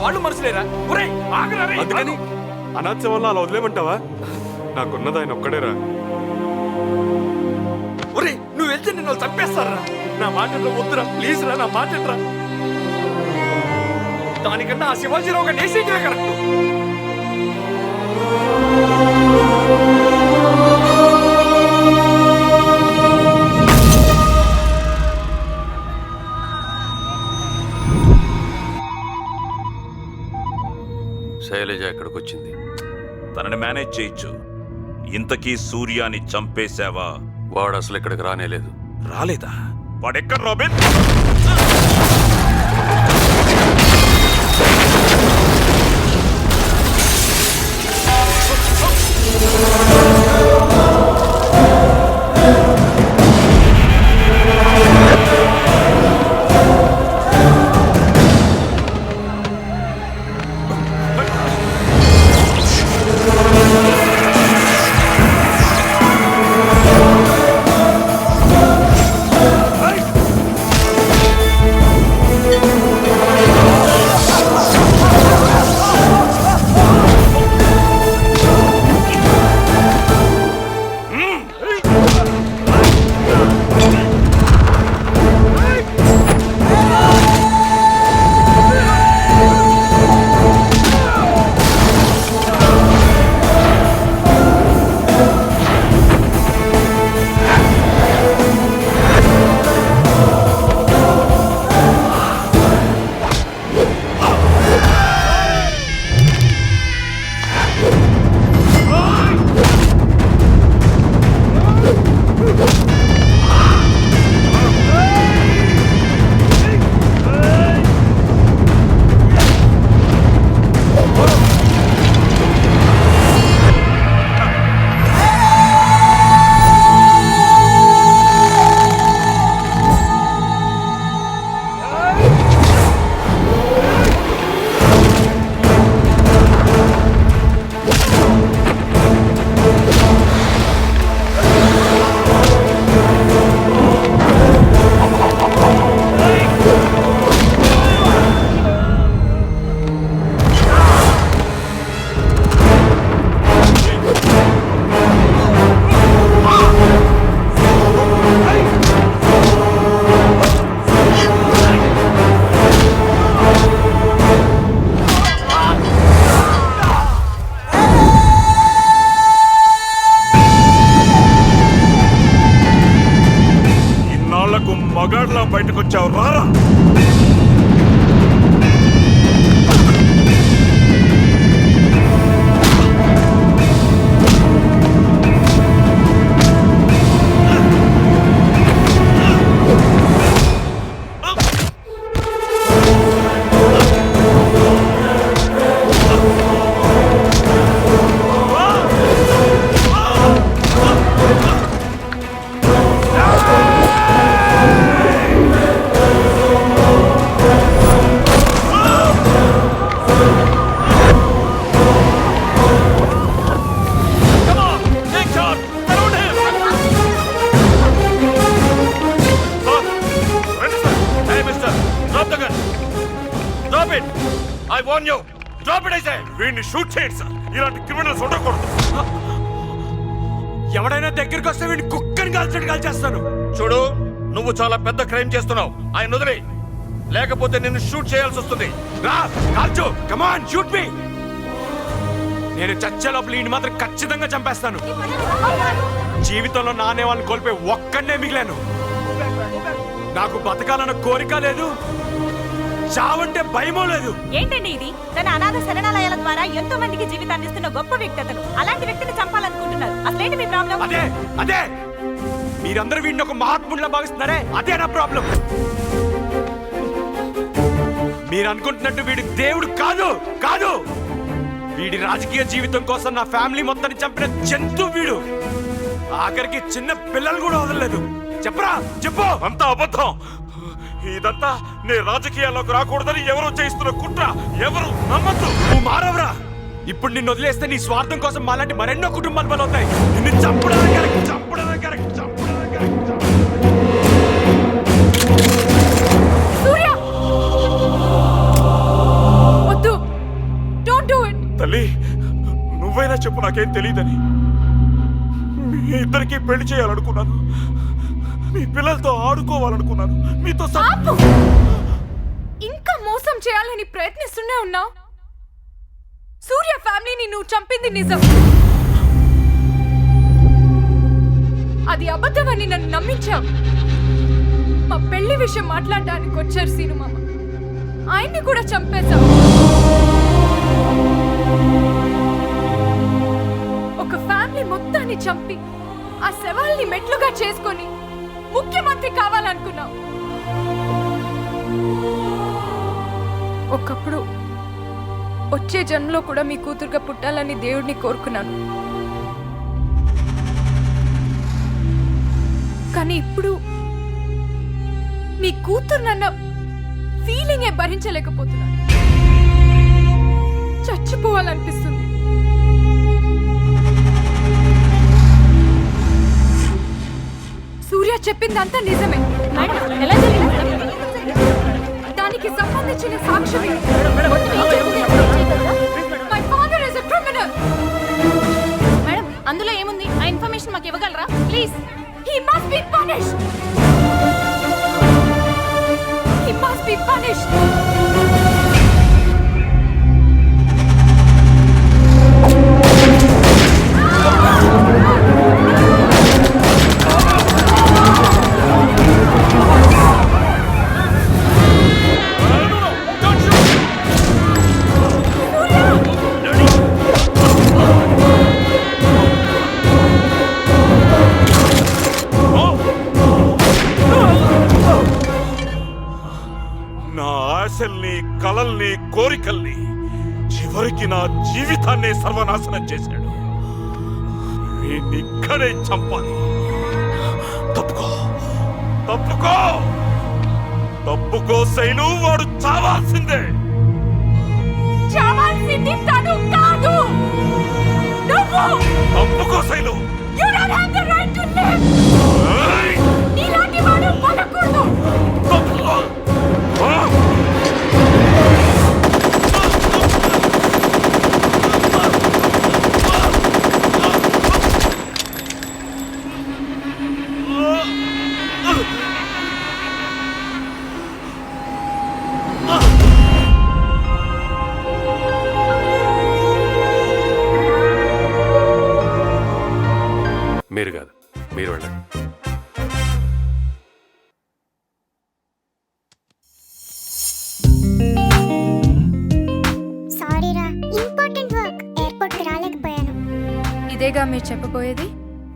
వాళ్ళు మనుషులేరా? అందుకని అనాథ వల్ల అలా వదిలేమంటావా? నాకున్నది ఆయన ఒక్కడేరా. ఒరే నువ్వు వెళ్తే నిన్ను చంపేస్తారా? నా మాట వద్దురా, ప్లీజ్ రా, నా మాట రా. దానికన్నా ఆ శివాజీరావు గారు నేసేకే కరెక్ట్. శైలజ ఎక్కడికి వచ్చింది? తనని మేనేజ్ చేయొచ్చు. ఇంతకీ సూర్యాని చంపేశావా? వాడు అసలు ఇక్కడికి రానేలేదు. రాలేదా? వాడెక్కడ రాబిన్? మగాడ్లా బయటకొచ్చావు, రారా. వీడిని షూట్ చేయండి సార్. ఇలాంటి క్రిమినల్స్ ఉండకూడదు. ఎవడైనా దగ్గరికి వస్తే వీడిని కుక్కని కాల్చట్టు కాల్చేస్తాను. చూడు, నువ్వు చాలా పెద్ద క్రైమ్ చేస్తున్నావు. ఆయన వదిలే, లేకపోతే నిన్ను షూట్ చేయాల్సి వస్తుంది. రా కాల్చు, కమాన్ షూట్ మీ. నేను చచ్చే లోపల ఈయన మాత్రం ఖచ్చితంగా చంపేస్తాను. జీవితంలో నానే వాళ్ళని కోల్పోయి ఒక్కడే మిగిలాను. నాకు బతకాలన్న కోరిక లేదు, చావంటే భయమో లేదు. ఏంటండి ఇది? తన అనాథ శరణాలయాల ద్వారా ఎంతో మందికి జీవితాన్ని ఇస్తున్న గొప్ప వ్యక్తి అతను. అలాంటి వ్యక్తిని చంపాలనుకుంటున్నారు. అసలేంటి మీ ప్రాబ్లం? అదే అదే మీరందరూ వీడిని ఒక మహాత్ముడిలా భావిస్తున్నారే, అదే నా ప్రాబ్లం. మీరు అనుకుంటున్నట్టు వీడి దేవుడు కాదు కాదు. వీడి రాజకీయ జీవితం కోసం నా ఫ్యామిలీ మొత్తాన్ని చంపిన జంతు వీడు. ఆఖరికి చిన్న పిల్లలు కూడా వదలలేదు. చెప్పరా చెప్పు. అంతా అబద్ధం. ఇదంతా నీ రాజకీయాల్లోకి రాకూడదని ఎవరో చేయిస్తున్న కుట్ర. ఎవరు నమ్మద్దు. నువ్వు మారవరా. ఇప్పుడు నిన్ను వదిలేస్తే నీ స్వార్థం కోసం మాలాంటి మరెన్నో కుటుంబాలు బలవుతాయి. నిన్ను చంపడానికి వద్దు. తల్లి నువ్వైనా చెప్పు, నాకేం తెలియదని. మీ ఇద్దరికి పెళ్లి చేయాలనుకున్నాను, మీ పిల్లలతో ఆడుకోవాలనుకున్నాను, మీతో ఆపు! ఇంకా మోసం చేయాలని ప్రయత్నిస్తూనే ఉన్నావు. సూర్య ఫ్యామిలీని నువ్వు చంపింది నిజం. అది అబద్ధమని నన్ను నమ్మించావు. మా పెళ్లి విషయం మాట్లాడడానికి వచ్చారు సీను మామ, ఆయన్ని కూడా చంపేశావు. ఒక ఫ్యామిలీ మొత్తాన్ని చంపి ఆ శవాల్ని మెట్లుగా చేసుకొని ముఖ్యమంత్రి కావాలనుకున్నావు. ఒకప్పుడు వచ్చే జన్మలో కూడా మీ కూతురుగా పుట్టాలని దేవుడిని కోరుకున్నాను. కానీ ఇప్పుడు మీ కూతురు నన్న ఫీలింగే భరించలేకపోతున్నాను. చచ్చిపోవాలనిపిస్తుంది. సూర్య చెప్పిందంతా నిజమే. దానికి సంబంధించిన సాక్ష్యం my father is a criminal. Madam, అందులో ఏముంది? ఆ ఇన్ఫర్మేషన్ మాకు ఇవ్వగలరా please? He must be punished. He must be punished. నా ఆశల్ని, కలల్ని, కోరికల్ని, చివరికి నా జీవితాన్ని సర్వనాశనం చేశాడు. వీణ్ణి ఇక్కడే చంపాలి. తప్పుకో, తప్పుకో, తప్పుకో శైలు, వాడు చావాల్సిందే. చావాల్సింది తను కాదు, నువ్వు. తప్పుకో Shailu. You don't have the right to live. ఏయ్! నీలాంటి వాడు బతకూడదు. తప్పుకో. ఆ! మీరు కాదు, మీరు వెళ్ళండి. సారీరా, ఇంపార్టెంట్ వర్క్, ఎయిర్పోర్ట్కి రాలేకపోయాను. ఇదేగా మీరు చెప్పబోయేది?